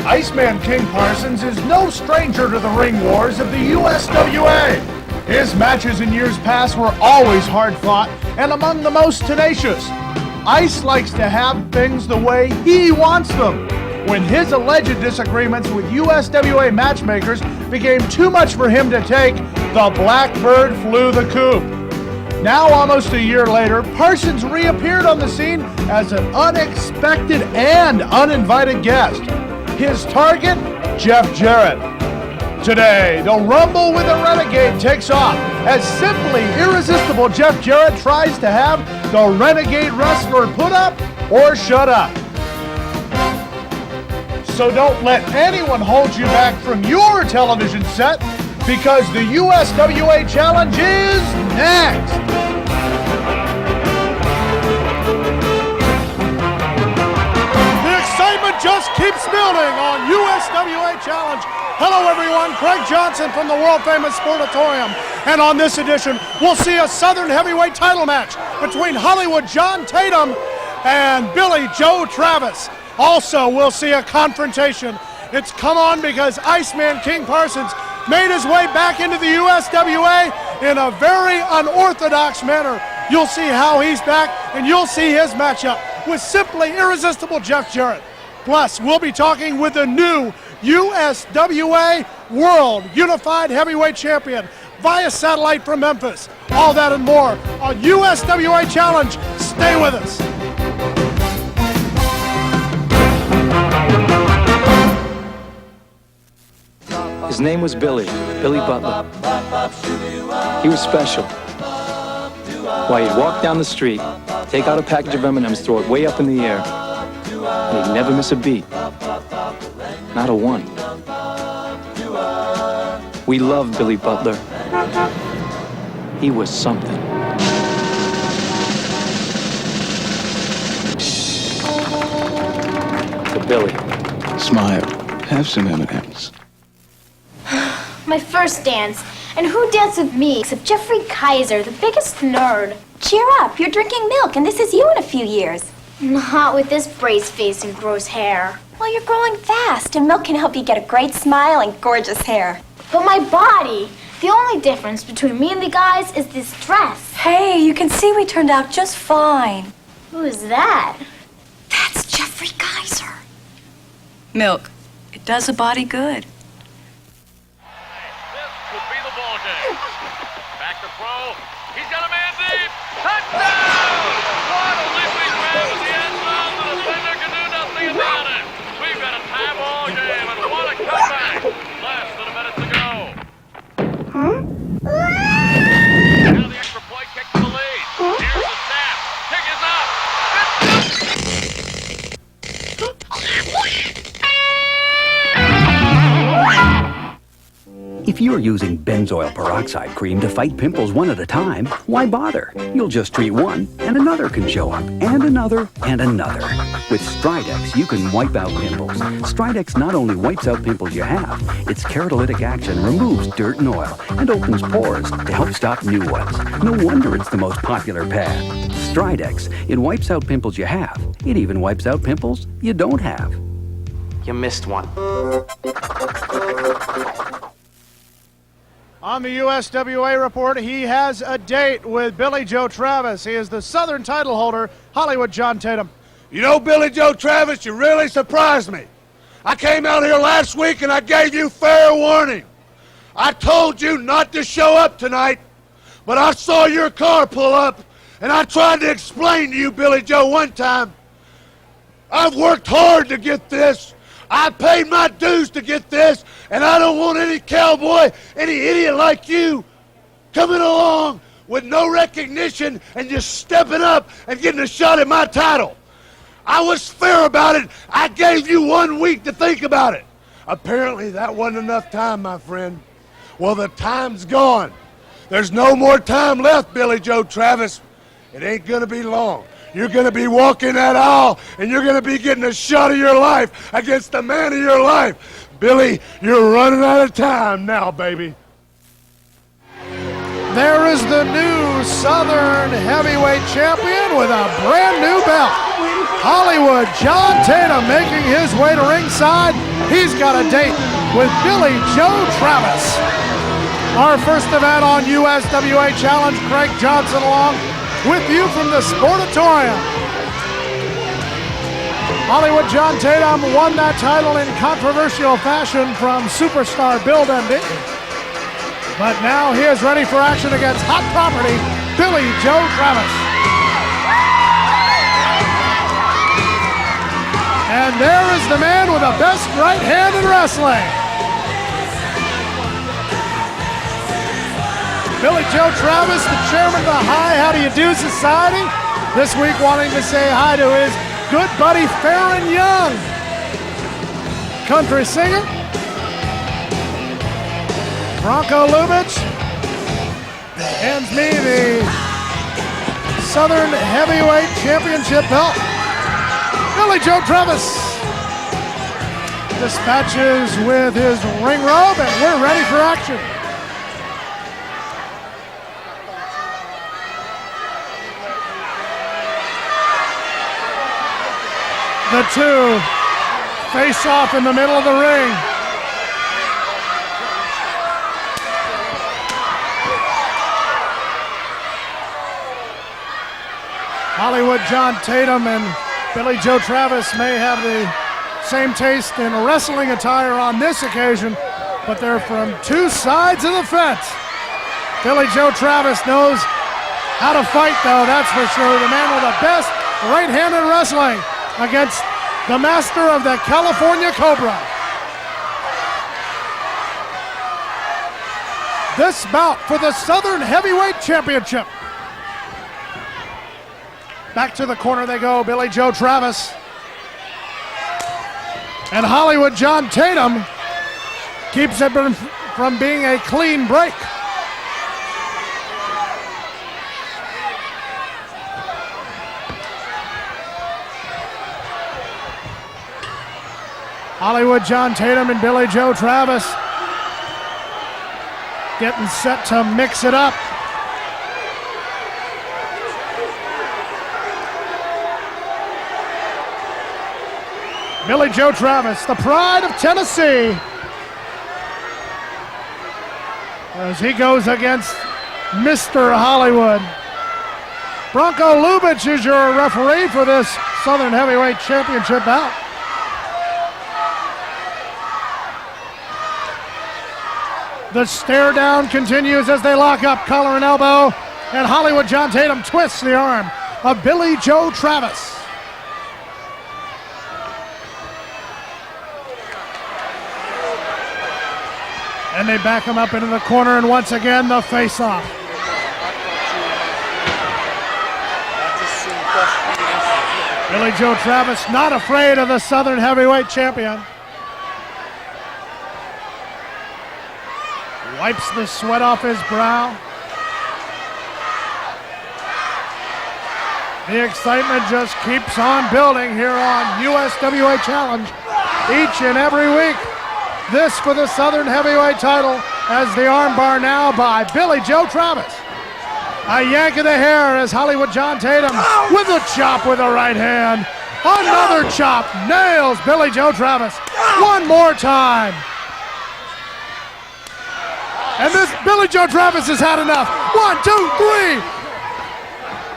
Iceman King Parsons is no stranger to the ring wars of the USWA. His matches in years past were always hard-fought and among the most tenacious. Ice likes to have things the way he wants them. When his alleged disagreements with USWA matchmakers became too much for him to take, the Blackbird flew the coop. Now, almost a year later, Parsons reappeared on the scene as an unexpected and uninvited guest. His target, Jeff Jarrett. Today, the Rumble with a Renegade takes off as simply irresistible Jeff Jarrett tries to have the Renegade wrestler put up or shut up. So don't let anyone hold you back from your television set, because the USWA Challenge is next. The excitement just keeps building on USWA Challenge. Hello everyone, Craig Johnson from the world-famous Sportatorium. And on this edition, we'll see a Southern Heavyweight title match between Hollywood John Tatum and Billy Joe Travis. Also, we'll see a confrontation. It's come on because Iceman King Parsons made his way back into the USWA in a very unorthodox manner. You'll see how he's back, and you'll see his matchup with simply irresistible Jeff Jarrett. Plus, we'll be talking with the new USWA World Unified Heavyweight Champion via satellite from Memphis. All that and more on USWA Challenge. Stay with us. His name was Billy Butler. He was special. Why, he'd walk down the street, take out a package of M&Ms, throw it way up in the air, and he'd never miss a beat. Not a one. We loved Billy Butler. He was something. To Billy. Smile. Have some M&Ms. My first dance. And who danced with me except Jeffrey Kaiser, the biggest nerd? Cheer up, you're drinking milk, and this is you in a few years. Not with this brace face and gross hair. Well, you're growing fast, and milk can help you get a great smile and gorgeous hair. But my body, the only difference between me and the guys is this dress. Hey, you can see we turned out just fine. Who is that? That's Jeffrey Kaiser. Milk, it does a body good. Back to throw. He's got a man deep. Touchdown! What a leaping grab in the end zone. The defender can do nothing about it. We've got a tie ball game, and what a comeback. Less than a minute to go. Now the extra point kicks the lead. Here's the snap. Kick is up. If you're using benzoyl peroxide cream to fight pimples one at a time, why bother? You'll just treat one, and another can show up, and another, and another. With Stridex, you can wipe out pimples. Stridex not only wipes out pimples you have, its keratolytic action removes dirt and oil and opens pores to help stop new ones. No wonder it's the most popular pad. Stridex, it wipes out pimples you have. It even wipes out pimples you don't have. You missed one. On the USWA Report, he has a date with Billy Joe Travis. He is the Southern title holder, Hollywood John Tatum. You know, Billy Joe Travis, you really surprised me. I came out here last week and I gave you fair warning. I told you not to show up tonight, but I saw your car pull up and I tried to explain to you, Billy Joe, one time. I've worked hard to get this. I paid my dues to get this, and I don't want any cowboy, any idiot like you coming along with no recognition and just stepping up and getting a shot at my title. I was fair about it. I gave you 1 week to think about it. Apparently that wasn't enough time, my friend. Well, the time's gone. There's no more time left, Billy Joe Travis. It ain't gonna be long. You're going to be walking that aisle, and you're going to be getting a shot of your life against the man of your life. Billy, you're running out of time now, baby. There is the new Southern Heavyweight Champion with a brand new belt. Hollywood John Tatum making his way to ringside. He's got a date with Billy Joe Travis. Our first event on USWA Challenge, Craig Johnson along with you from the Sportatorium. Hollywood John Tatum won that title in controversial fashion from superstar Bill Dundee. But now he is ready for action against hot property, Billy Joe Travis. And there is the man with the best right hand in wrestling. Billy Joe Travis, the chairman of the Hi How Do You Do Society, this week wanting to say hi to his good buddy Farron Young, country singer. Bronco Lubitsch hands me the Southern Heavyweight Championship belt. Billy Joe Travis dispatches with his ring robe, and we're ready for action. The two face off in the middle of the ring. Hollywood John Tatum and Billy Joe Travis may have the same taste in wrestling attire on this occasion, but they're from two sides of the fence. Billy Joe Travis knows how to fight, though, that's for sure. The man with the best right hand in wrestling against the master of the California Cobra. This bout for the Southern Heavyweight Championship. Back to the corner they go, Billy Joe Travis. And Hollywood John Tatum keeps it from being a clean break. Hollywood John Tatum and Billy Joe Travis getting set to mix it up. Billy Joe Travis, the pride of Tennessee, as he goes against Mr. Hollywood. Bronco Lubitsch is your referee for this Southern Heavyweight Championship bout. The stare down continues as they lock up collar and elbow, and Hollywood John Tatum twists the arm of Billy Joe Travis. And they back him up into the corner, and once again the face-off. Billy Joe Travis not afraid of the Southern Heavyweight Champion. Wipes the sweat off his brow. The excitement just keeps on building here on USWA Challenge each and every week. This for the Southern Heavyweight title as the armbar now by Billy Joe Travis. A yank of the hair as Hollywood John Tatum with a chop with the right hand. Another chop nails Billy Joe Travis. One more time. And this Billy Joe Travis has had enough. 1, 2,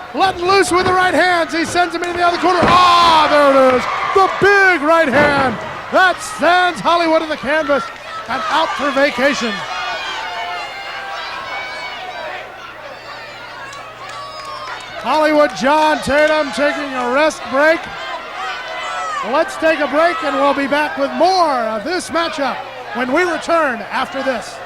3. Letting loose with the right hands. He sends him into the other corner. Ah, there it is. The big right hand. That sends Hollywood to the canvas and out for vacation. Hollywood John Tatum taking a rest break. Let's take a break and we'll be back with more of this matchup when we return after this.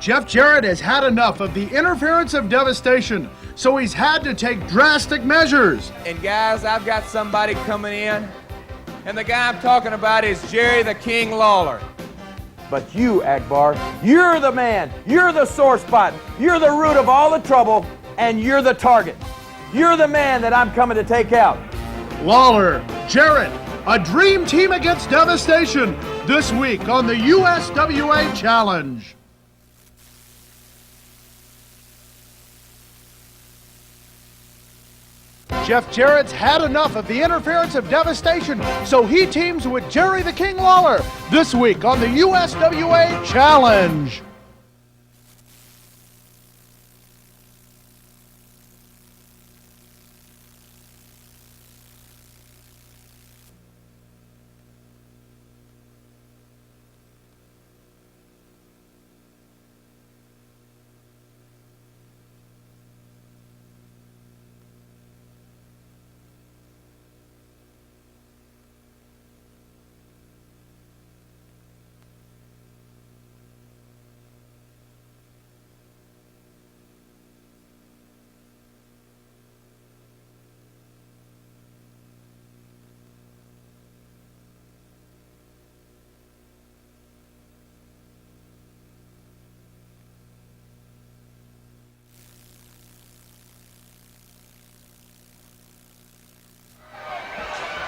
Jeff Jarrett has had enough of the interference of Devastation, so he's had to take drastic measures. And guys, I've got somebody coming in And the guy I'm talking about is Jerry the King Lawler. But you, Akbar, you're the man. You're the sore spot. You're the root of all the trouble, and you're the target. You're the man that I'm coming to take out. Lawler, Jarrett, a dream team against Devastation this week on the USWA Challenge. Jeff Jarrett's had enough of the interference of Devastation, so he teams with Jerry the King Lawler this week on the USWA Challenge.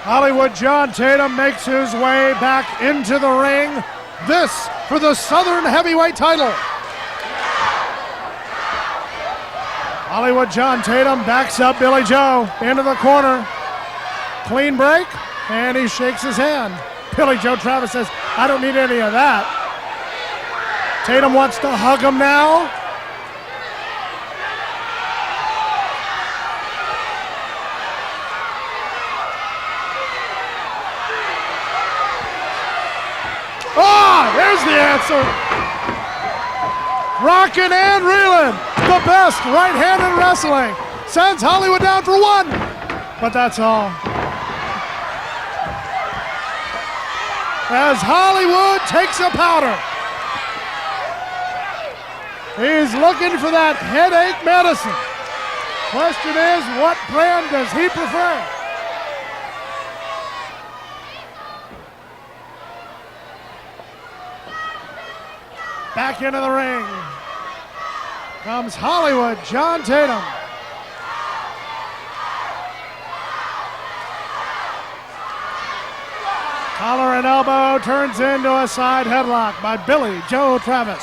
Hollywood John Tatum makes his way back into the ring. This for the Southern Heavyweight title. Hollywood John Tatum backs up Billy Joe into the corner. Clean break, and he shakes his hand. Billy Joe Travis says, I don't need any of that. Tatum wants to hug him now. There's the answer. Rockin' and reeling. The best right hand in wrestling. Sends Hollywood down for one. But that's all. As Hollywood takes a powder. He's looking for that headache medicine. Question is, what brand does he prefer? Back into the ring comes Hollywood John Tatum. Collar and elbow turns into a side headlock by Billy Joe Travis.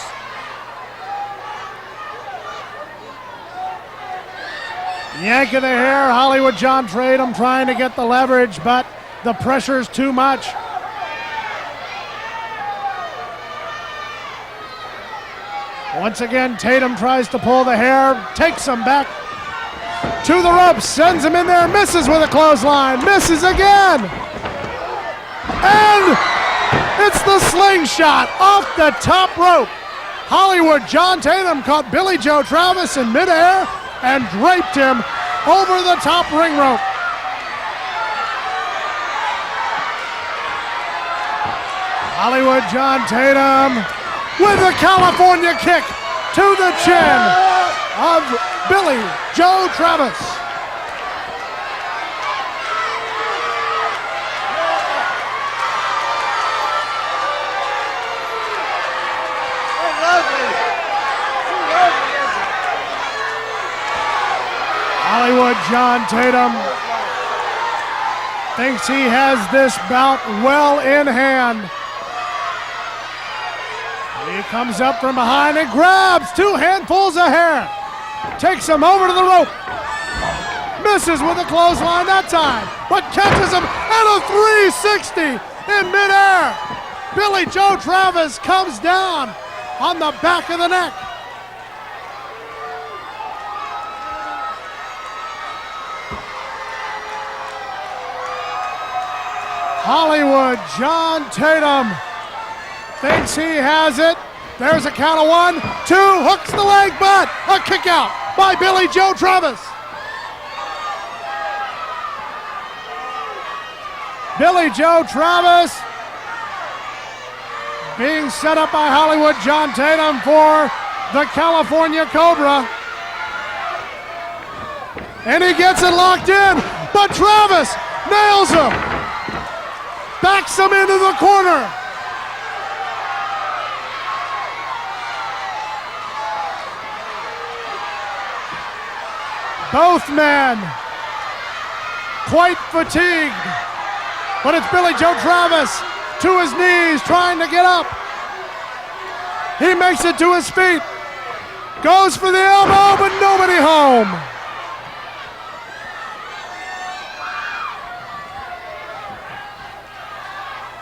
Yank of the hair, Hollywood John Tatum trying to get the leverage, but the pressure's too much. Once again, Tatum tries to pull the hair, takes him back to the ropes, sends him in there, misses with a clothesline, misses again. And it's the slingshot off the top rope. Hollywood John Tatum caught Billy Joe Travis in midair and draped him over the top ring rope. Hollywood John Tatum with a California kick to the chin of Billy Joe Travis. Hollywood John Tatum thinks he has this bout well in hand. He comes up from behind and grabs two handfuls of hair. Takes him over to the rope. Misses with a clothesline that time, but catches him at a 360 in midair. Billy Joe Travis comes down on the back of the neck. Hollywood John Tatum thinks he has it. There's a count of 1, 2, hooks the leg, but a kick out by Billy Joe Travis. Billy Joe Travis being set up by Hollywood John Tatum for the California Cobra. And he gets it locked in, but Travis nails him. backs him into the corner. Both men quite fatigued, but it's Billy Joe Travis to his knees trying to get up. He makes it to his feet, goes for the elbow, but nobody home.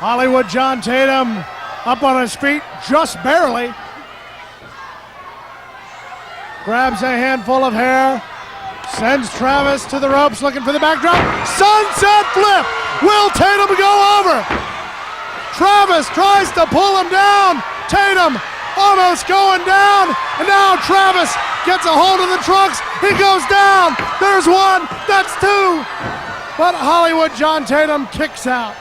Hollywood John Tatum up on his feet, just barely. Grabs a handful of hair, sends Travis to the ropes looking for the backdrop. Sunset flip! Will Tatum go over? Travis tries to pull him down. Tatum almost going down. And now Travis gets a hold of the trunks. He goes down. There's one. That's two. But Hollywood John Tatum kicks out.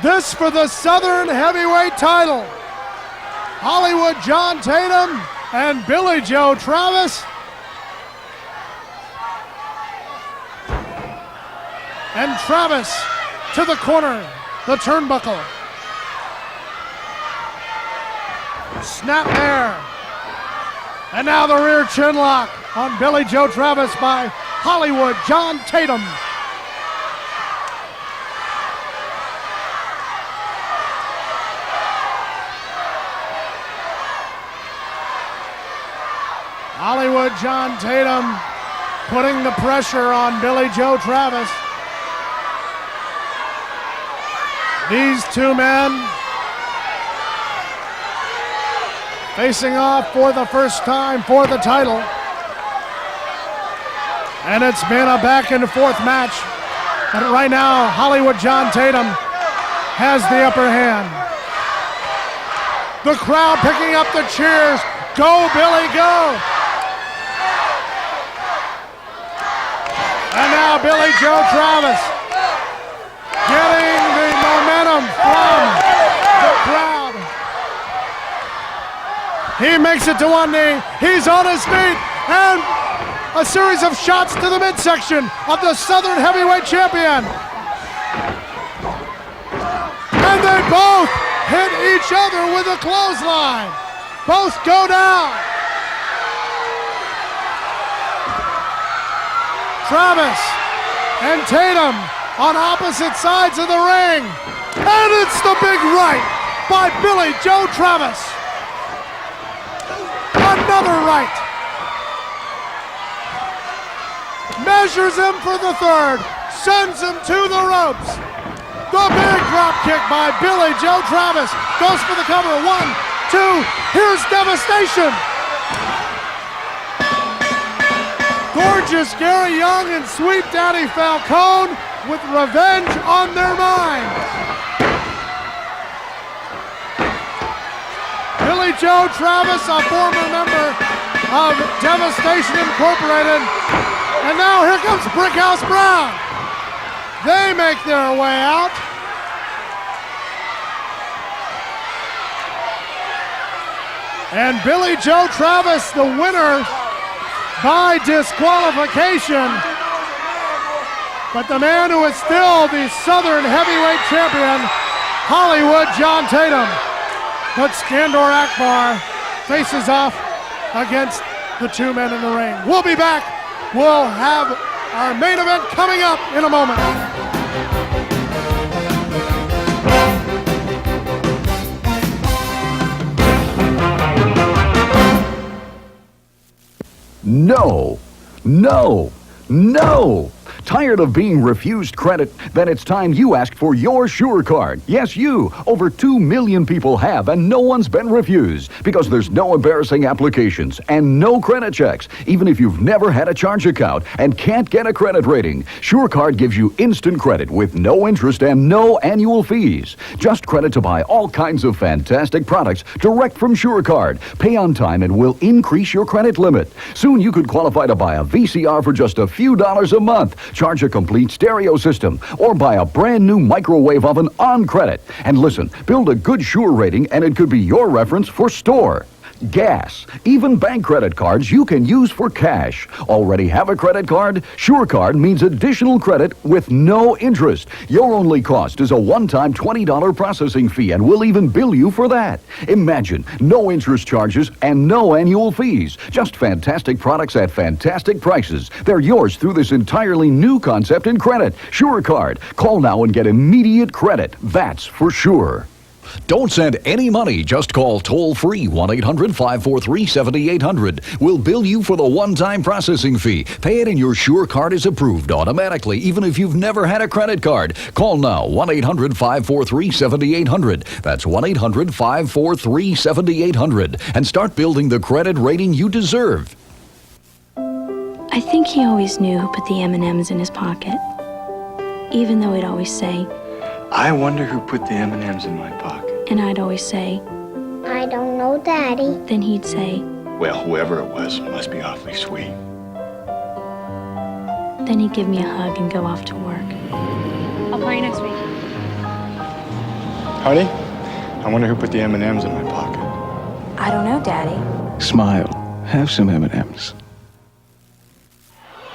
This for the Southern Heavyweight title. Hollywood John Tatum and Billy Joe Travis. And Travis to the corner, the turnbuckle. Snap there. And now the rear chin lock on Billy Joe Travis by Hollywood John Tatum. Hollywood John Tatum putting the pressure on Billy Joe Travis. These two men facing off for the first time for the title. And it's been a back and forth match. But right now, Hollywood John Tatum has the upper hand. The crowd picking up the cheers. Go, Billy, go! And now Billy Joe Travis getting the momentum from the crowd. He makes it to one knee. He's on his feet. And a series of shots to the midsection of the Southern Heavyweight Champion. And they both hit each other with a clothesline. Both go down. Travis and Tatum on opposite sides of the ring. And it's the big right by Billy Joe Travis. Another right. Measures him for the third. Sends him to the ropes. The big drop kick by Billy Joe Travis. Goes for the cover. 1, 2. Here's Devastation. Gorgeous Gary Young and Sweet Daddy Falcone with revenge on their mind. Billy Joe Travis, a former member of Devastation Incorporated. And now here comes Brickhouse Brown. They make their way out. And Billy Joe Travis, the winner by disqualification. But the man who is still the Southern Heavyweight Champion, Hollywood John Tatum. But Skandor Akbar faces off against the two men in the ring. We'll be back. We'll have our main event coming up in a moment. No, no, no. Tired of being refused credit? Then it's time you asked for your Sure Card. Yes, you. Over 2 million people have, and no one's been refused because there's no embarrassing applications and no credit checks. Even if you've never had a charge account and can't get a credit rating, Sure Card gives you instant credit with no interest and no annual fees. Just credit to buy all kinds of fantastic products direct from Sure Card. Pay on time and we'll increase your credit limit. Soon you could qualify to buy a VCR for just a few dollars a month. Charge a complete stereo system, or buy a brand new microwave oven on credit. And listen, build a good Sure rating and it could be your reference for store. gas, even bank credit cards you can use for cash. Already have a credit card? SureCard means additional credit with no interest. Your only cost is a one-time $20 processing fee, and we'll even bill you for that. Imagine, no interest charges and no annual fees. Just fantastic products at fantastic prices. They're yours through this entirely new concept in credit. SureCard. Call now and get immediate credit. That's for sure. Don't send any money. Just call toll-free 1-800-543-7800. We'll bill you for the one-time processing fee. Pay it and your SureCard is approved automatically, even if you've never had a credit card. Call now, 1-800-543-7800. That's 1-800-543-7800. And start building the credit rating you deserve. I think he always knew who put the M&Ms in his pocket. Even though he'd always say, I wonder who put the M&Ms in my pocket. and I'd always say, I don't know, Daddy. Then he'd say, Well, whoever it was must be awfully sweet. Then he'd give me a hug and go off to work. I'll call you next week. Honey, I wonder who put the M&Ms in my pocket. I don't know, Daddy. Smile. Have some M&Ms.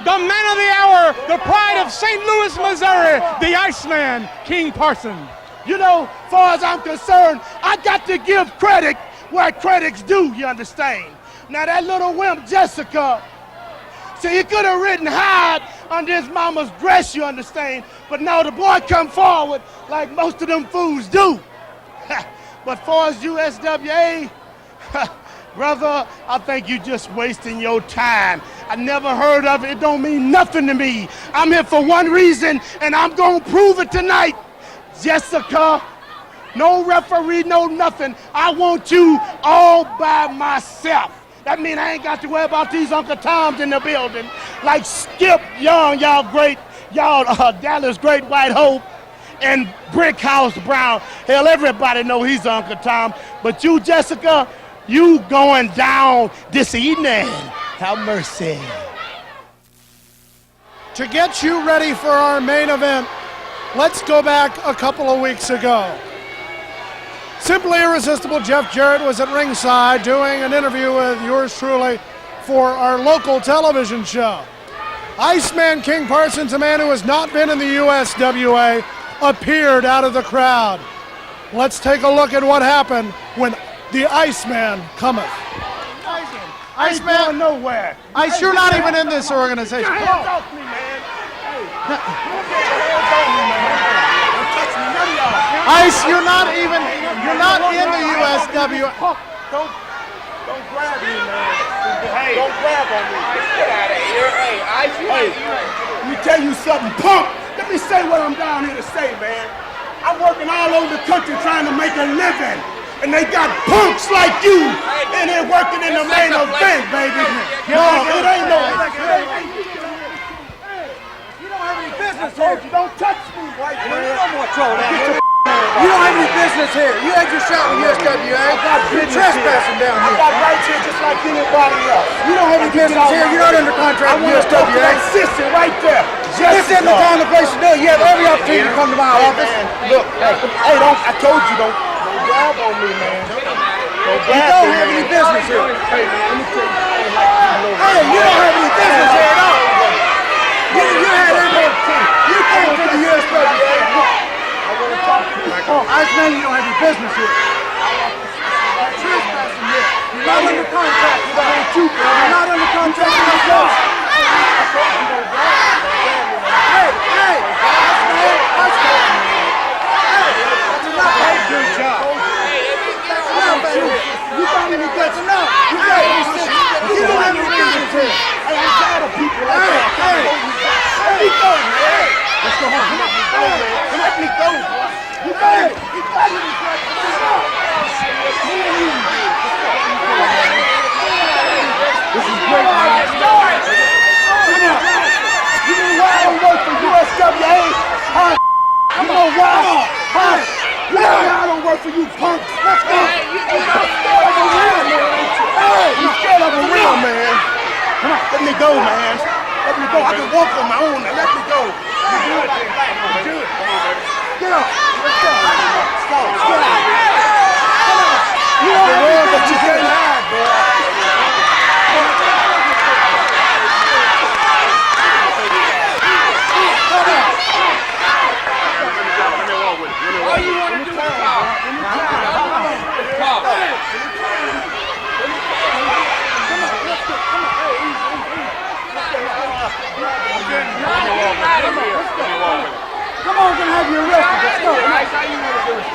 The man of the hour, the pride of St. Louis, Missouri, the Iceman, King Parsons. You know, far as I'm concerned, I got to give credit where credit's due, you understand? Now that little wimp, Jessica, see, he could have written hide under his mama's dress, you understand? But no, the boy come forward like most of them fools do. But far as USWA, brother, I think you just wasting your time. I never heard of it. It don't mean nothing to me. I'm here for one reason, and I'm gonna prove it tonight. Jessica, no referee, no nothing. I want you all by myself. That means I ain't got to worry about these Uncle Toms in the building. Like Skip Young, y'all Dallas Great White Hope, and Brick House Brown. Hell, everybody know he's Uncle Tom. But you, Jessica, you going down this evening. Have mercy. To get you ready for our main event, let's go back a couple of weeks ago. Simply Irresistible Jeff Jarrett was at ringside doing an interview with yours truly for our local television show. Iceman King Parsons, a man who has not been in the USWA, appeared out of the crowd. Let's take a look at what happened when the Iceman cometh. Iceman, ain't going nowhere. Ice, you're not even in this organization. Hands off me, man. Ice, you're not in the USWA. Don't grab me, man. Hey, don't grab on me. Get out of here. Hey, Ice, hey, let me tell you something, punk. Let me say what I'm down here to say, man. I'm working all over the country trying to make a living. And they got punks like you in here working in the main event, baby. No, it ain't no. You don't have any business here. You don't touch me, white man. No more troll down here. You don't have any business here. You had your shot with USWA. You're trespassing down here. I got rights here just like anybody else. You don't have any business here. You're not under contract with USWA. I want to talk to that sister right there. This isn't the time and place to do it. You have every opportunity to come to my office. Look, hey, I told you, don't grab on me, man. You don't have any business here. Hey, let me tell you. Hey, you don't have any business here at all. You had everything. You came to the USWA. I want to talk to you. Iceman, you don't have any business here. You're trespassing here. You're not under contract with us. You're not under contract with us. I told you don't grab me. Hey, Iceman. Hey, good job. You got any guts enough? You got any sense? You don't have any business here. Hey, I'm tired of people like that. Hey, let me go, man. Let's go home. Let me go. You got it. You got it. This is great, man. Come on. You know why I don't work for USWA? Huh? You know why? Huh? You know why I don't work for you punks? Let's go. You're scared of a real man, ain't you? Hey, you're scared of a real man. Come on, let me go, man. Let me go. I can walk on my own now. Let me go. You do it, man. You do it. Get up. Let's go. Let's go. Come on. You don't have any business. You can't hide, man.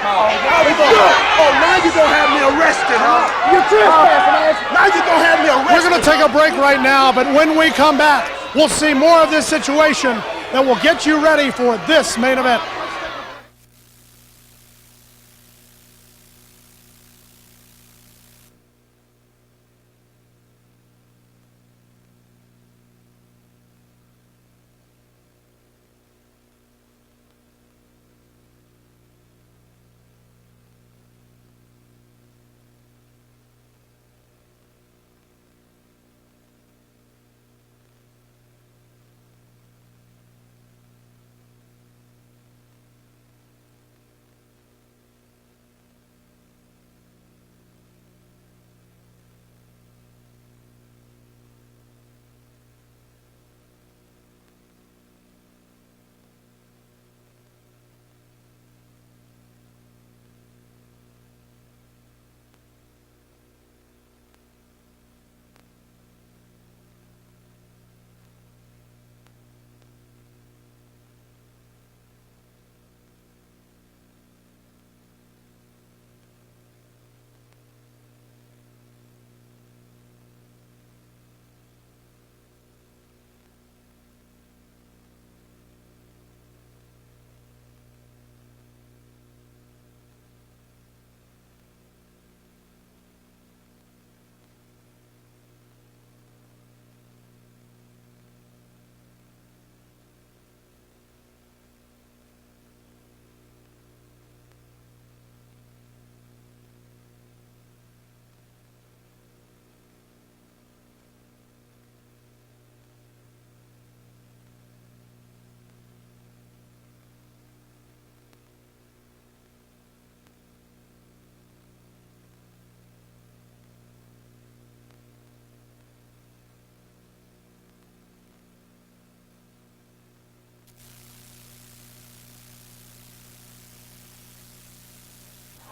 now you're gonna have me arrested, huh? You trespassing, now you're gonna have me arrested. We're going to take a break right now, but when we come back, we'll see more of this situation that will get you ready for this main event.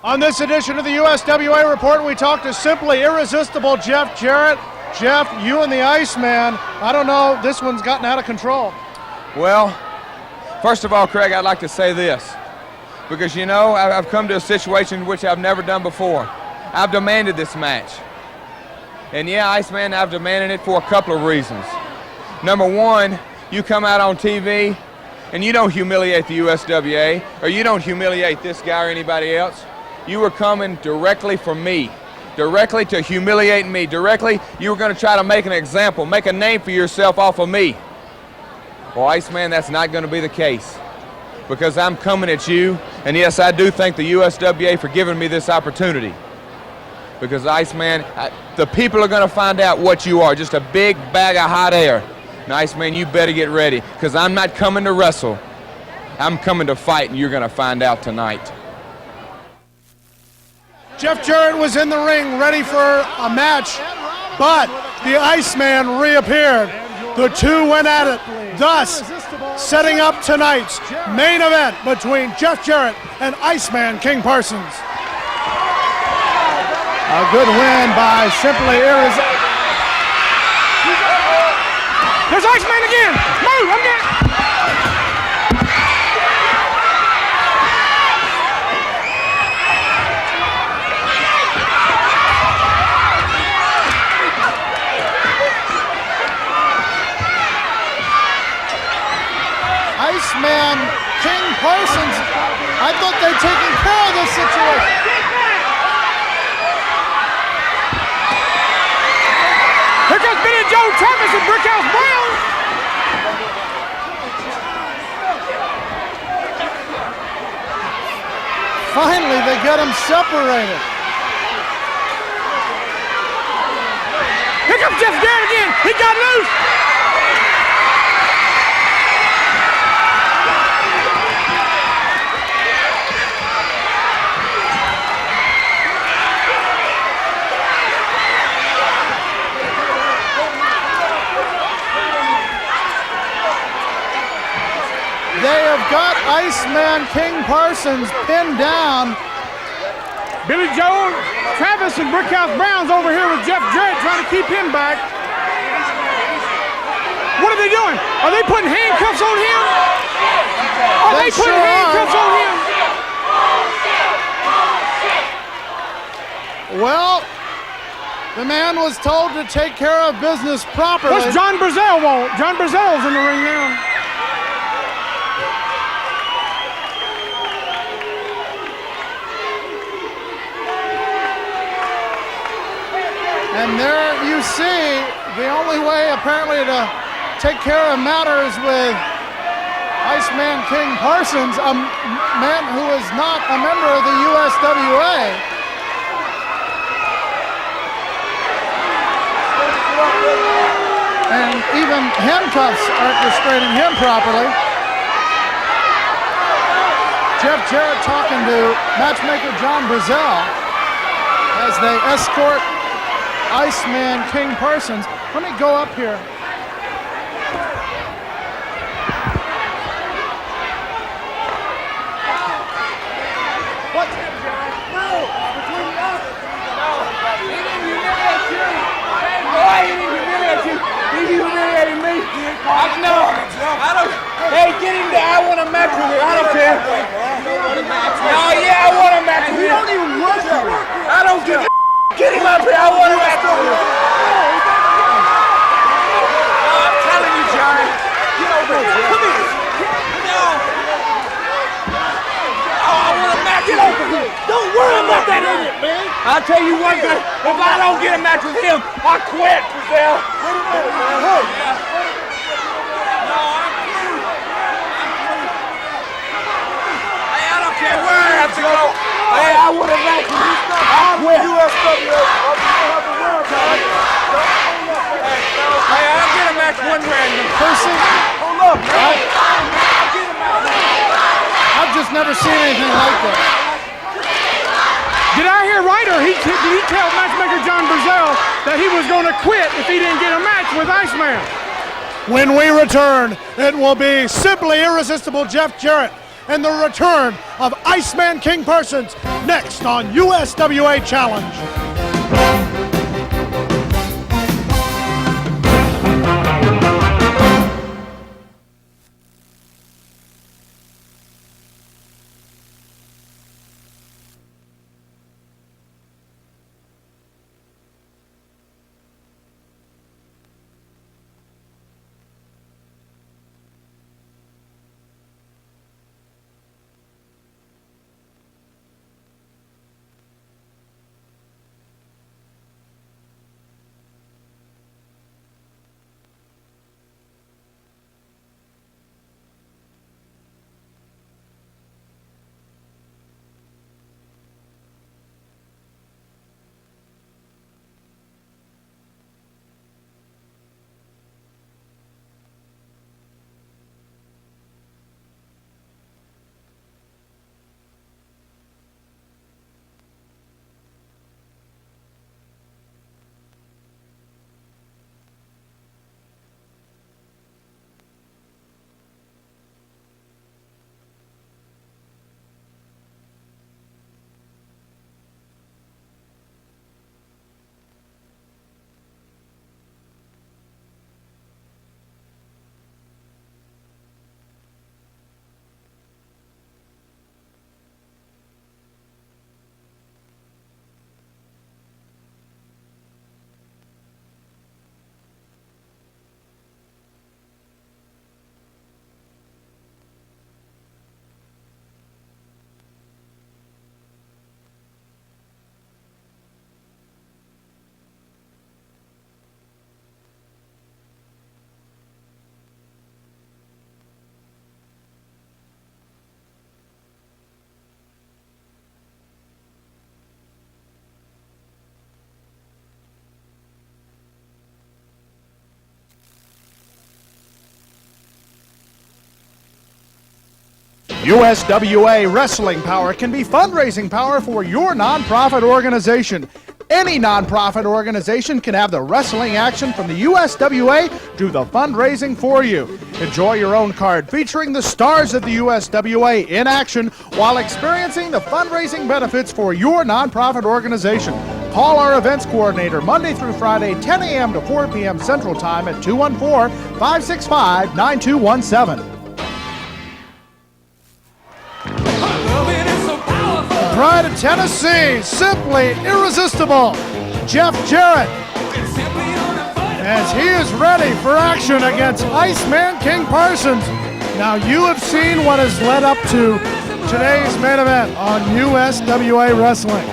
On this edition of the USWA Report, we talk to simply irresistible Jeff Jarrett. Jeff, you and the Iceman, I don't know, this one's gotten out of control. Well, first of all, Craig, I'd like to say this. Because, you know, I've come to a situation which I've never done before. I've demanded this match. And yeah, Iceman, I've demanded it for a couple of reasons. Number one, you come out on TV and you don't humiliate the USWA, or you don't humiliate this guy or anybody else. You were coming directly for me, directly to humiliate me, directly you were going to try to make an example, make a name for yourself off of me. Well, Iceman, that's not going to be the case, because I'm coming at you, and yes, I do thank the USWA for giving me this opportunity. Because, Iceman, the people are going to find out what you are, just a big bag of hot air. And, Iceman, you better get ready, because I'm not coming to wrestle. I'm coming to fight, and you're going to find out tonight. Jeff Jarrett was in the ring ready for a match, but the Iceman reappeared. The two went at it, thus setting up tonight's main event between Jeff Jarrett and Iceman King Parsons. A good win by simply irresistible. There's Iceman again! Move! I'm getting... Iceman King Parsons, I thought they'd taken care of this situation. Here comes Billy Joe Travis and Brickhouse Brown. Finally, they get them separated. Here comes Jeff Jarrett again. He got loose. They have got Iceman King Parsons pinned down. Billy Joe Travis and Brickhouse Brown's over here with Jeff Jarrett trying to keep him back. What are they doing? Are they putting handcuffs on him? Are they putting handcuffs on him? The man was told to take care of business properly. What's John Brazil want? John Brazil's in the ring now. And there you see the only way apparently to take care of matters with Iceman King Parsons, a man who is not a member of the USWA. And even handcuffs aren't restraining him properly. Jeff Jarrett talking to matchmaker John Brazil as they escort Iceman King Parsons. Let me go up here. What? No! Between us! No! He didn't humiliate you! Boy, he didn't humiliate you! He humiliated me! No! I don't... Hey, get him there! I want a match with him! I don't care! No, yeah, I want a match with him! We don't even work here! I don't give a... Get him up here! I want a match with him! I'm telling you, John! Get over here! Come here! No! I want a match with him! Don't worry about that idiot, man! I'll tell you one thing, if I don't get a match with him, I quit, Brazil! Hey, I don't care where I have to go! Hey, I want a match with him! I quit! USWA! Hey, I'll get a match one random. Percy? Hold up, man! I've just never seen anything like that. Did I hear right, or did he tell matchmaker John Brazil that he was going to quit if he didn't get a match with Iceman? When we return, it will be simply irresistible Jeff Jarrett and the return of Iceman King Parsons next on USWA Challenge. USWA Wrestling Power can be fundraising power for your nonprofit organization. Any nonprofit organization can have the wrestling action from the USWA do the fundraising for you. Enjoy your own card featuring the stars of the USWA in action while experiencing the fundraising benefits for your nonprofit organization. Call our events coordinator Monday through Friday, 10 a.m. to 4 p.m. Central Time at 214-565-9217. Pride of Tennessee, simply irresistible. Jeff Jarrett, as he is ready for action against Iceman King Parsons. Now you have seen what has led up to today's main event on USWA Wrestling.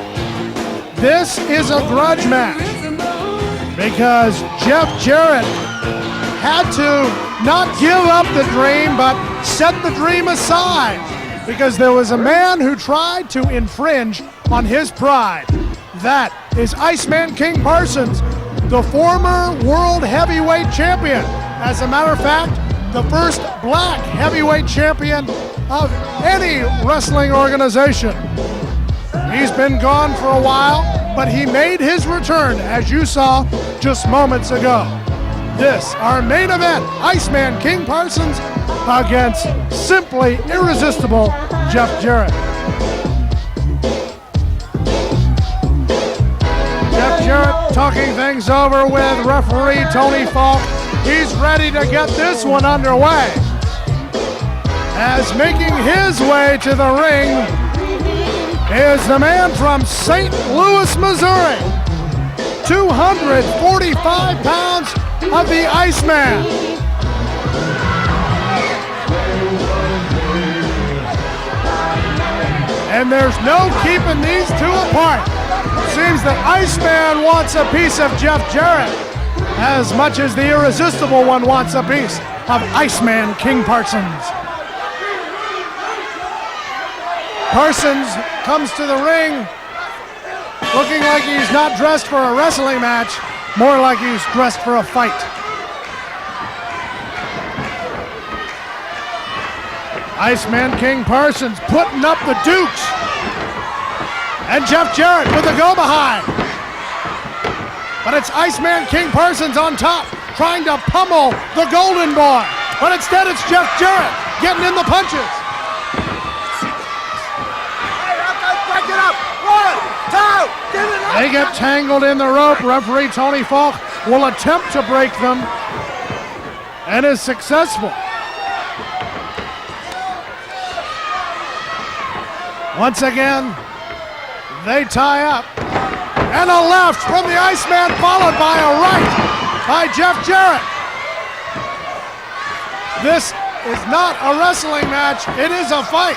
This is a grudge match because Jeff Jarrett had to not give up the dream, but set the dream aside because there was a man who tried to infringe on his pride. That is Iceman King Parsons, the former world heavyweight champion. As a matter of fact, the first black heavyweight champion of any wrestling organization. He's been gone for a while, but he made his return, as you saw just moments ago. This, our main event, Iceman King Parsons against simply irresistible Jeff Jarrett. Jeff Jarrett talking things over with referee Tony Falk. He's ready to get this one underway. As making his way to the ring is the man from St. Louis, Missouri. 245 pounds of the Iceman. And there's no keeping these two apart. Seems that Iceman wants a piece of Jeff Jarrett as much as the irresistible one wants a piece of Iceman King Parsons. Parsons comes to the ring looking like he's not dressed for a wrestling match, more like he's dressed for a fight. Iceman King Parsons putting up the dukes. And Jeff Jarrett with a go-behind. But it's Iceman King Parsons on top, trying to pummel the Golden Boy. But instead it's Jeff Jarrett getting in the punches. Break it up. 1, 2, get it up. They get tangled in the rope. Referee Tony Falk will attempt to break them and is successful. Once again, they tie up. And a left from the Iceman, followed by a right by Jeff Jarrett. This is not a wrestling match, it is a fight.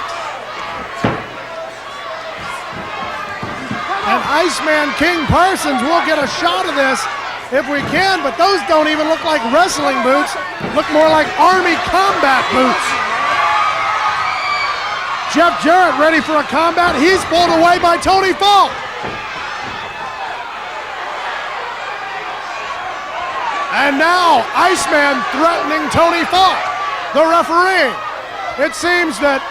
And Iceman King Parsons will get a shot of this if we can, but those don't even look like wrestling boots, look more like Army combat boots. Jeff Jarrett ready for a combat. He's pulled away by Tony Falk. And now Iceman threatening Tony Falk, the referee. It seems that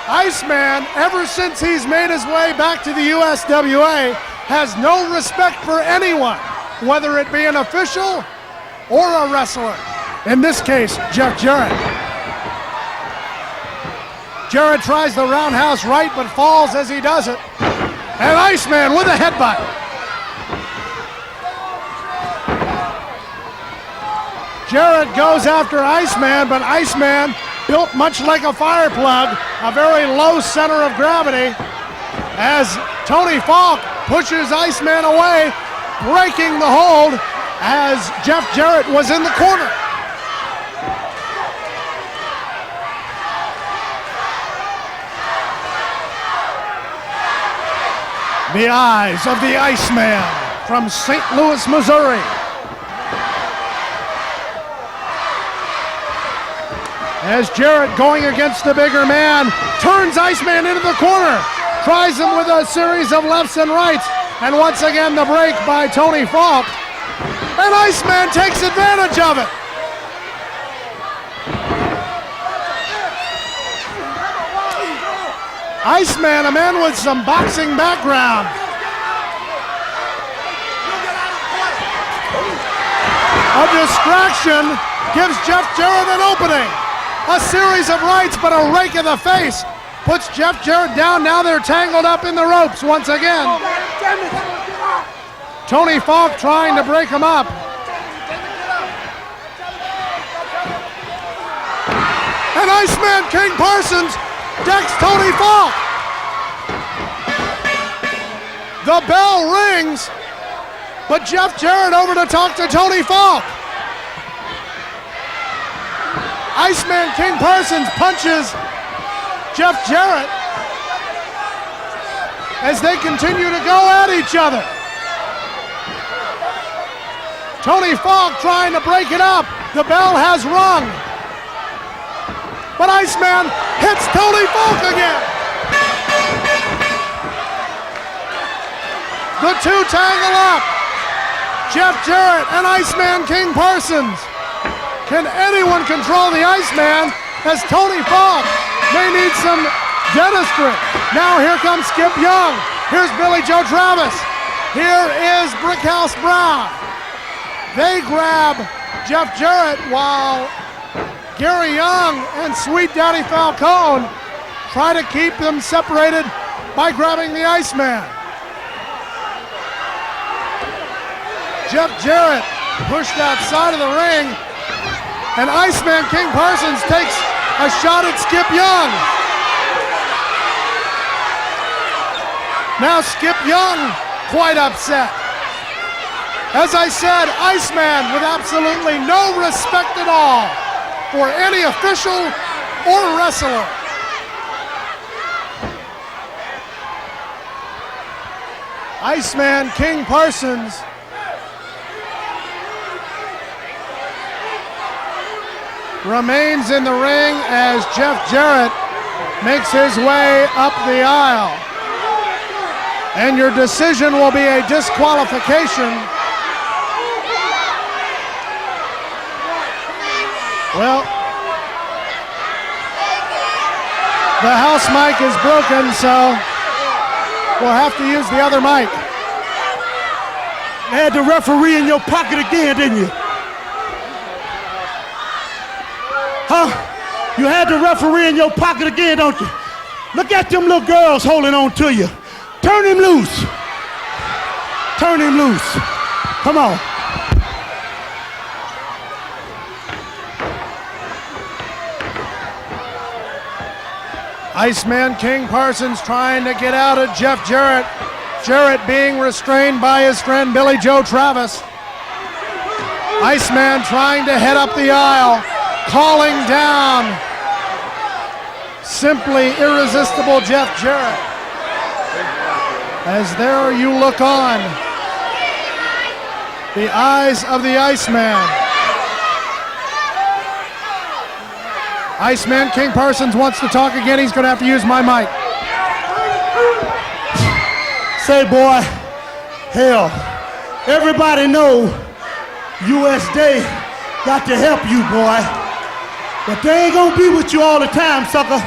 Iceman, ever since he's made his way back to the USWA, has no respect for anyone, whether it be an official or a wrestler. In this case, Jeff Jarrett. Jarrett tries the roundhouse right, but falls as he does it. And Iceman with a headbutt. Jarrett goes after Iceman, but Iceman, built much like a fire plug, a very low center of gravity, as Tony Falk pushes Iceman away, breaking the hold as Jeff Jarrett was in the corner. The eyes of the Iceman from St. Louis, Missouri. As Jarrett, going against the bigger man, turns Iceman into the corner, tries him with a series of lefts and rights, and once again the break by Tony Falk. And Iceman takes advantage of it. Iceman, a man with some boxing background. A distraction gives Jeff Jarrett an opening. A series of rights, but a rake of the face puts Jeff Jarrett down. Now they're tangled up in the ropes once again. Tony Falk trying to break him up. And Iceman King Parsons decks Tony Falk. The bell rings But Jeff Jarrett over to talk to Tony Falk. Iceman King Parsons punches Jeff Jarrett as they continue to go at each other. Tony Falk trying to break it up. The bell has rung. But Iceman hits Tony Falk again. The two tangle up. Jeff Jarrett and Iceman King Parsons. Can anyone control the Iceman as Tony Falk may need some dentistry? Now here comes Skip Young. Here's Billy Joe Travis. Here is Brickhouse Brown. They grab Jeff Jarrett while Gary Young and Sweet Daddy Falcone try to keep them separated by grabbing the Iceman. Jeff Jarrett pushed outside of the ring, and Iceman King Parsons takes a shot at Skip Young. Now Skip Young quite upset. As I said, Iceman with absolutely no respect at all for any official or wrestler. Iceman King Parsons remains in the ring as Jeff Jarrett makes his way up the aisle. And your decision will be a disqualification. Well, the house mic is broken, so we'll have to use the other mic. You had the referee in your pocket again, didn't you? Huh? You had the referee in your pocket again, don't you? Look at them little girls holding on to you. Turn him loose. Turn him loose. Come on. Iceman King Parsons trying to get out of Jeff Jarrett. Jarrett being restrained by his friend Billy Joe Travis. Iceman trying to head up the aisle, calling down simply irresistible Jeff Jarrett. As there you look on, the eyes of the Iceman. Iceman King Parsons wants to talk again. He's going to have to use my mic. Say, boy, hell, everybody know USWA got to help you, boy. But they ain't gonna be with you all the time, sucker.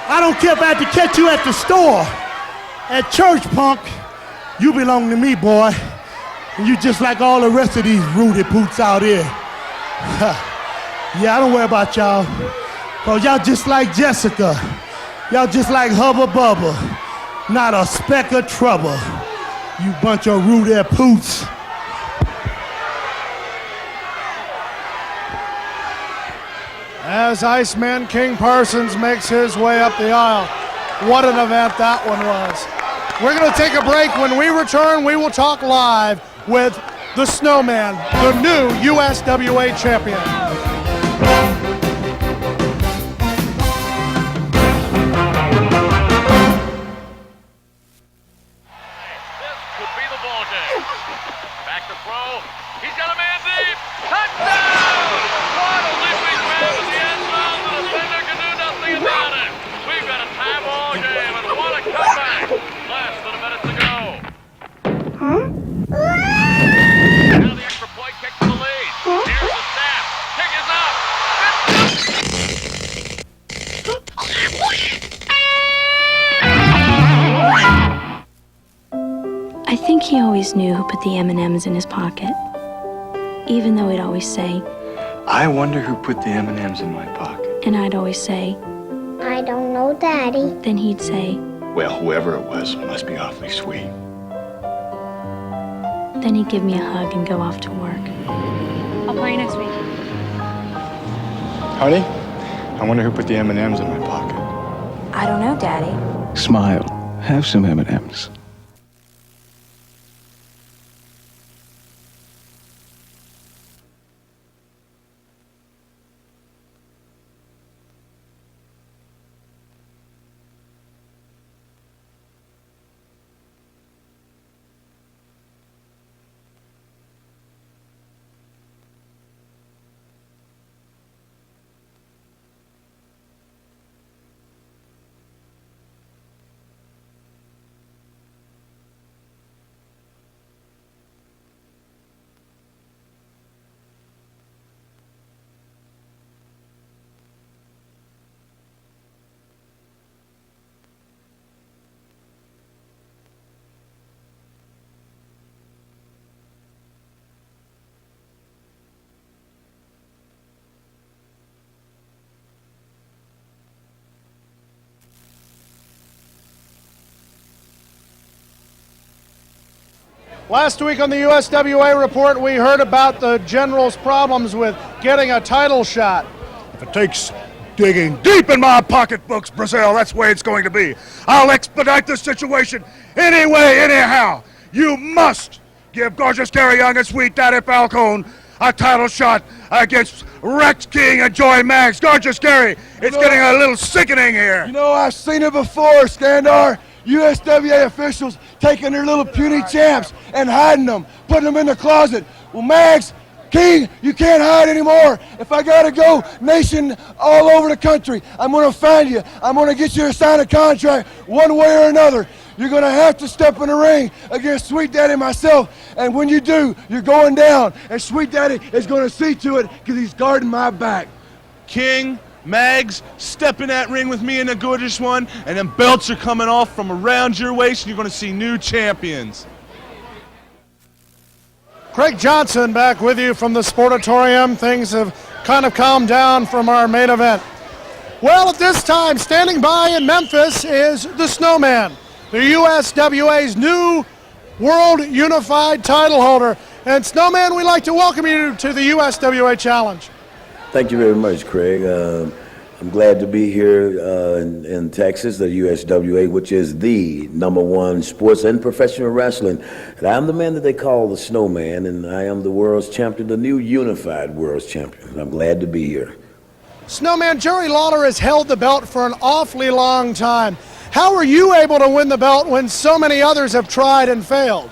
I don't care if I have to catch you at the store. At church, punk, you belong to me, boy. And you just like all the rest of these Rudy Poots out here. Yeah, I don't worry about y'all. Cause y'all just like Jessica. Y'all just like Hubba Bubba. Not a speck of trouble. You bunch of Rudy Poots. As Iceman King Parsons makes his way up the aisle. What an event that one was. We're going to take a break. When we return, we will talk live with the Snowman, the new USWA champion. This could be the ball game. Back to throw. He's got a man deep. Touchdown! What a leaping grab in the end zone. The defender can do nothing about it. We've got a tie ball game, and what a comeback. Less than a minute to go. Now the extra point kick to the lead. Here's the snap. Kick is up. I think he always knew who put the M&Ms in his pocket, even though he'd always say, I wonder who put the M&Ms in my pocket. and I'd always say, I don't know, Daddy. then he'd say, Well, whoever it was must be awfully sweet. then he'd give me a hug and go off to work. I'll call you next week. Honey, I wonder who put the M&Ms in my pocket. I don't know, Daddy. Smile. Have some M&Ms. Last week on the USWA Report, we heard about the General's problems with getting a title shot. If it takes digging deep in my pocketbooks, Brazil, that's the way it's going to be. I'll expedite the situation anyway, anyhow. You must give gorgeous Gary Young and Sweet Daddy Falcone a title shot against Rex King and Joy Maggs. Gorgeous Gary, it's getting a little sickening here. You know, I've seen it before, Skandor. USWA officials taking their little puny champs and hiding them, putting them in the closet. Well, Maggs, King, you can't hide anymore. If I gotta go nation all over the country, I'm gonna find you. I'm gonna get you to sign a contract one way or another. You're gonna have to step in the ring against Sweet Daddy and myself, and when you do, you're going down, and Sweet Daddy is gonna see to it because he's guarding my back. King, Maggs, step in that ring with me and the gorgeous one, and then belts are coming off from around your waist, and you're going to see new champions. Craig Johnson back with you from the Sportatorium. Things have kind of calmed down from our main event. Well, at this time, standing by in Memphis is the Snowman, the USWA's new World Unified title holder. And Snowman, we'd like to welcome you to the USWA Challenge. Thank you very much, Craig. I'm glad to be here in Texas, the USWA, which is the #1 sports and professional wrestling. And I'm the man that they call the Snowman, and I am the world's champion, the new unified world's champion. I'm glad to be here. Snowman, Jerry Lawler has held the belt for an awfully long time. How are you able to win the belt when so many others have tried and failed?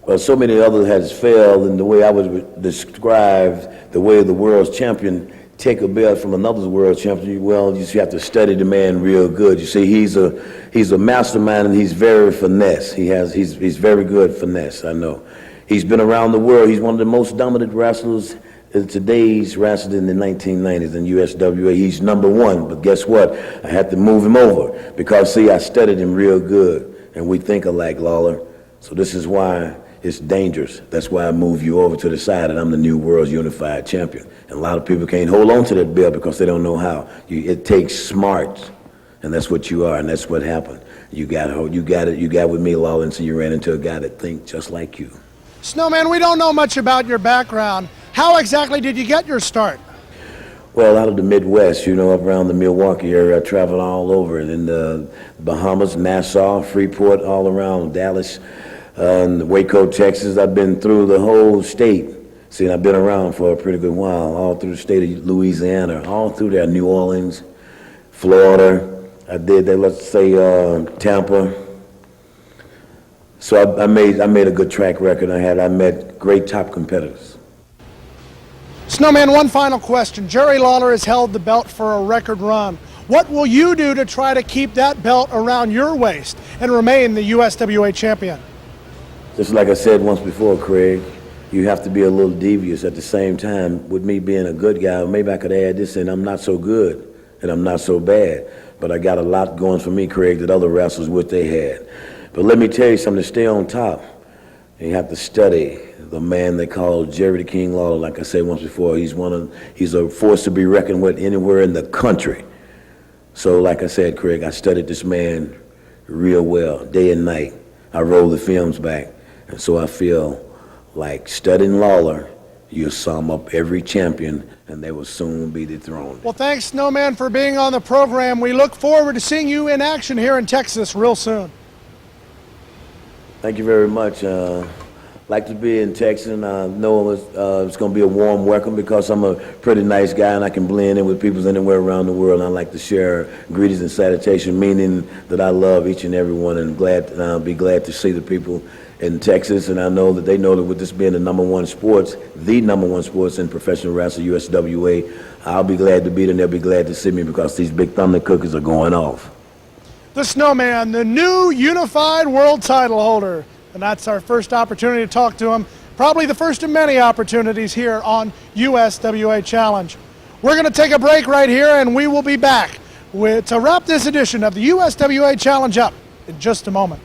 Well, so many others has failed, and the way I would describe the way the world's champion take a belt from another world champion, well, you just have to study the man real good. You see, he's a mastermind, and he's very finesse. He's very good finesse, I know. He's been around the world. He's one of the most dominant wrestlers in today's wrestling in the 1990s in USWA. He's #1, but guess what? I had to move him over because, see, I studied him real good, and we think alike, Lawler. So this is why it's dangerous. That's why I move you over to the side, and I'm the new world's unified champion. And a lot of people can't hold on to that belt because they don't know how. It takes smarts, and that's what you are, and that's what happened. You got with me, Lawler, and so you ran into a guy that thinks just like you. Snowman, we don't know much about your background. How exactly did you get your start? Well, out of the Midwest, you know, up around the Milwaukee area, I traveled all over, in the Bahamas, Nassau, Freeport, all around Dallas, in Waco, Texas. I've been through the whole state. See, I've been around for a pretty good while, all through the state of Louisiana, all through there, New Orleans, Florida. I did that, let's say, Tampa. So I made a good track record. I met great top competitors. Snowman, one final question. Jerry Lawler has held the belt for a record run. What will you do to try to keep that belt around your waist and remain the USWA champion? Just like I said once before, Craig, you have to be a little devious at the same time. With me being a good guy, maybe I could add this in, I'm not so good and I'm not so bad. But I got a lot going for me, Craig, that other wrestlers wish they had. But let me tell you something, to stay on top, you have to study the man they call Jerry the King Lawler. Like I said once before, he's a force to be reckoned with anywhere in the country. So like I said, Craig, I studied this man real well, day and night. I roll the films back. And so I feel like studying Lawler, you'll sum up every champion, and they will soon be dethroned. Well, thanks, Snowman, for being on the program. We look forward to seeing you in action here in Texas real soon. Thank you very much. Like to be in Texas, and I know it's going to be a warm welcome because I'm a pretty nice guy and I can blend in with people anywhere around the world. And I like to share greetings and salutation, meaning that I love each and every one, and I'll be glad to see the people in Texas. And I know that they know that with this being the #1 sports, the #1 sports in professional wrestling, USWA, I'll be glad to be there and they'll be glad to see me because these big thunder cookies are going off. The Snowman, the new unified world title holder. And that's our first opportunity to talk to him. Probably the first of many opportunities here on USWA Challenge. We're going to take a break right here, and we will be back to wrap this edition of the USWA Challenge up in just a moment.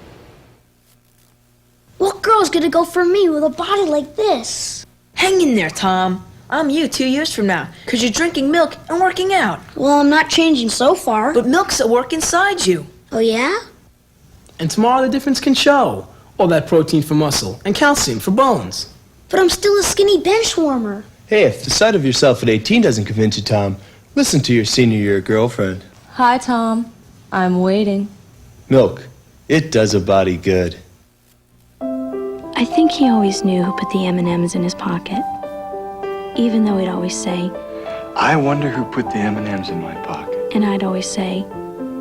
What girl's gonna go for me with a body like this? Hang in there, Tom. I'm you 2 years from now, because you're drinking milk and working out. Well, I'm not changing so far. But milk's at work inside you. Oh, yeah? And tomorrow the difference can show. All that protein for muscle and calcium for bones. But I'm still a skinny bench warmer. Hey, if the sight of yourself at 18 doesn't convince you, Tom, listen to your senior year girlfriend. Hi, Tom. I'm waiting. Milk. It does a body good. I think he always knew who put the M&Ms in his pocket. Even though he'd always say, I wonder who put the M&Ms in my pocket. and I'd always say,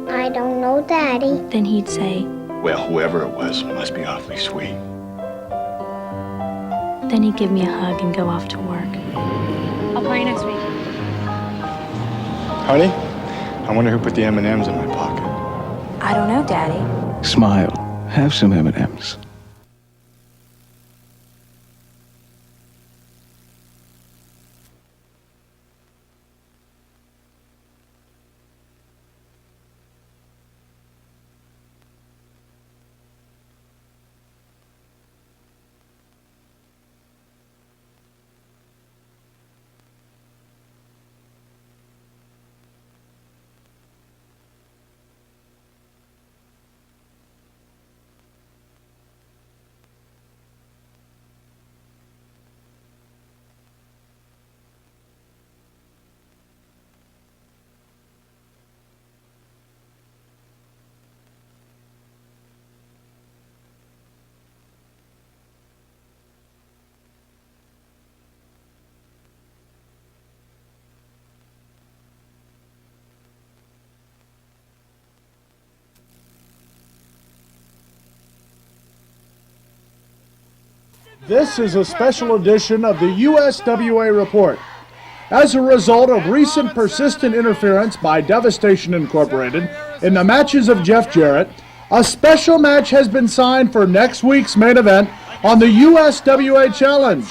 I don't know, Daddy. Then he'd say, Well, whoever it was must be awfully sweet. then he'd give me a hug and go off to work. I'll call you next week. Honey, I wonder who put the M&Ms in my pocket. I don't know, Daddy. Smile. Have some M&Ms. This is a special edition of the USWA Report. As a result of recent persistent interference by Devastation Incorporated in the matches of Jeff Jarrett, a special match has been signed for next week's main event on the USWA Challenge,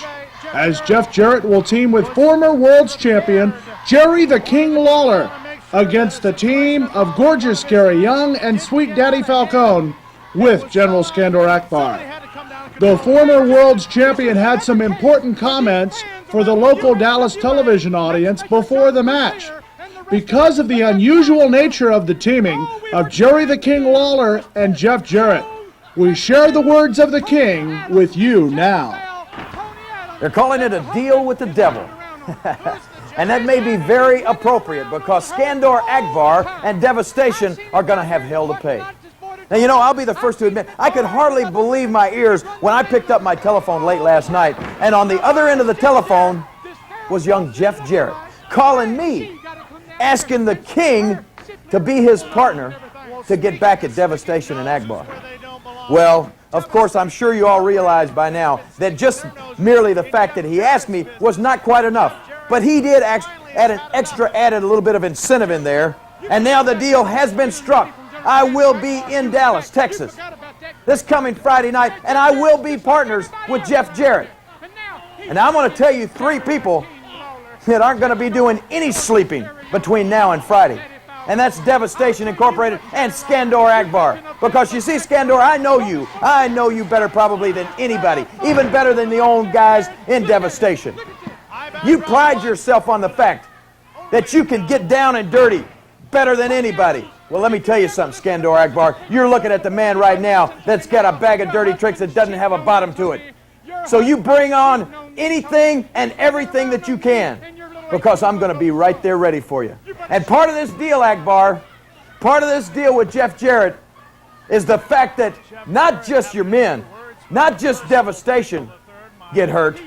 as Jeff Jarrett will team with former World's Champion Jerry the King Lawler against the team of gorgeous Gary Young and Sweet Daddy Falcone with General Skandor Akbar. The former World's Champion had some important comments for the local Dallas television audience before the match. Because of the unusual nature of the teaming of Jerry the King Lawler and Jeff Jarrett, we share the words of the King with you now. They're calling it a deal with the devil. And that may be very appropriate because Skandor, Akbar, and Devastation are going to have hell to pay. Now, you know, I'll be the first to admit, I could hardly believe my ears when I picked up my telephone late last night, and on the other end of the telephone was young Jeff Jarrett calling me, asking the King to be his partner to get back at Devastation and Akbar. Well, of course, I'm sure you all realize by now that just merely the fact that he asked me was not quite enough. But he did add a little bit of incentive in there, and now the deal has been struck. I will be in Dallas, Texas, this coming Friday night, and I will be partners with Jeff Jarrett. And I'm going to tell you three people that aren't going to be doing any sleeping between now and Friday. And that's Devastation Incorporated and Skandor Akbar. Because you see, Skandor, I know you. I know you better probably than anybody, even better than the old guys in Devastation. You pride yourself on the fact that you can get down and dirty better than anybody. Well, let me tell you something, Skandor Akbar. You're looking at the man right now that's got a bag of dirty tricks that doesn't have a bottom to it. So you bring on anything and everything that you can, because I'm going to be right there ready for you. And part of this deal, Akbar, part of this deal with Jeff Jarrett is the fact that not just your men, not just Devastation get hurt,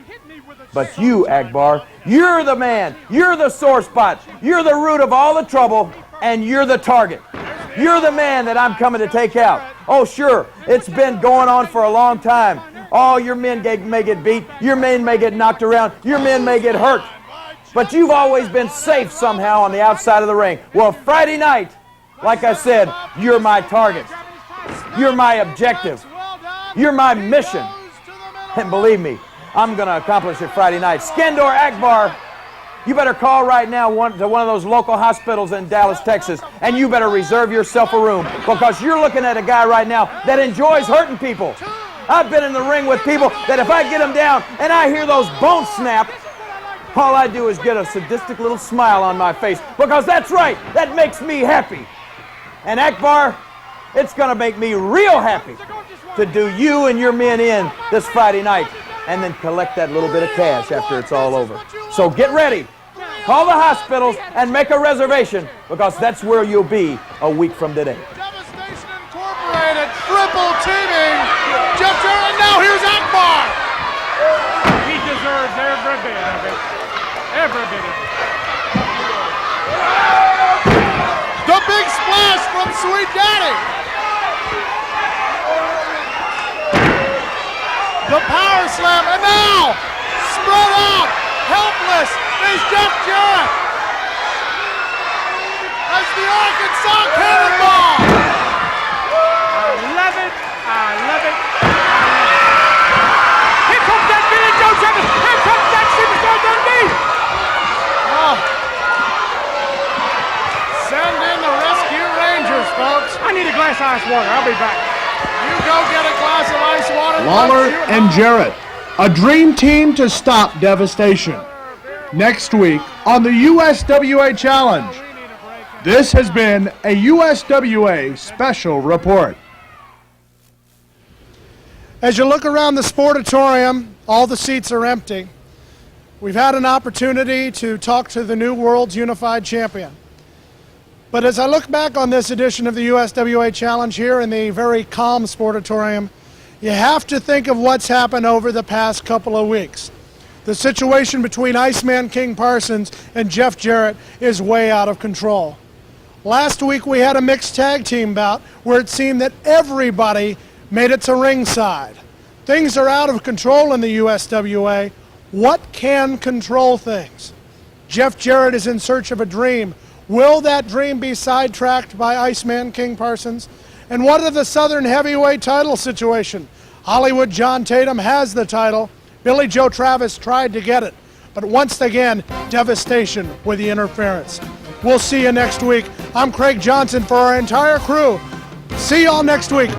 but you, Akbar, you're the man, you're the sore spot, you're the root of all the trouble, and you're the target. You're the man that I'm coming to take out. Oh, sure, it's been going on for a long time. Oh, your men may get beat, your men may get knocked around, your men may get hurt. But you've always been safe somehow on the outside of the ring. Well, Friday night, like I said, you're my target. You're my objective. You're my mission. And believe me, I'm going to accomplish it Friday night. Skandor Akbar, you better call right now to one of those local hospitals in Dallas, Texas, and you better reserve yourself a room, because you're looking at a guy right now that enjoys hurting people. I've been in the ring with people that if I get them down and I hear those bones snap, all I do is get a sadistic little smile on my face, because that's right, that makes me happy. And Akbar, it's going to make me real happy. to do you and your men in this Friday night and then collect that little bit of cash after it's all over. So get ready. Call the hospitals and make a reservation because that's where you'll be a week from today. Devastation Incorporated, triple teaming. Jeff Jarrett, and now here's Akbar. He deserves every bit of it. Every bit of it. The big splash from Sweet Daddy. The power slam, and now spread out, helpless is Jeff Jarrett. That's the Arkansas Cannonball. I love it. I love it. Here comes that Billy Joe Travis. Here comes that superstar Dundee. Oh. Send in the Rescue Rangers, folks. I need a glass of ice water. I'll be back. You go get a glass of ice water. Lawler and Jarrett, a dream team to stop Devastation. Next week on the USWA Challenge. This has been a USWA Special Report. As you look around the Sportatorium, all the seats are empty. We've had an opportunity to talk to the new World's Unified Champion. But as I look back on this edition of the USWA Challenge here in the very calm Sportatorium, you have to think of what's happened over the past couple of weeks. The situation between Iceman King Parsons and Jeff Jarrett is way out of control. Last week we had a mixed tag team bout where it seemed that everybody made it to ringside. Things are out of control in the USWA. What can control things? Jeff Jarrett is in search of a dream. Will that dream be sidetracked by Iceman King Parsons? And what of the Southern Heavyweight title situation? Hollywood John Tatum has the title. Billy Joe Travis tried to get it. But once again, Devastation with the interference. We'll see you next week. I'm Craig Johnson for our entire crew. See y'all next week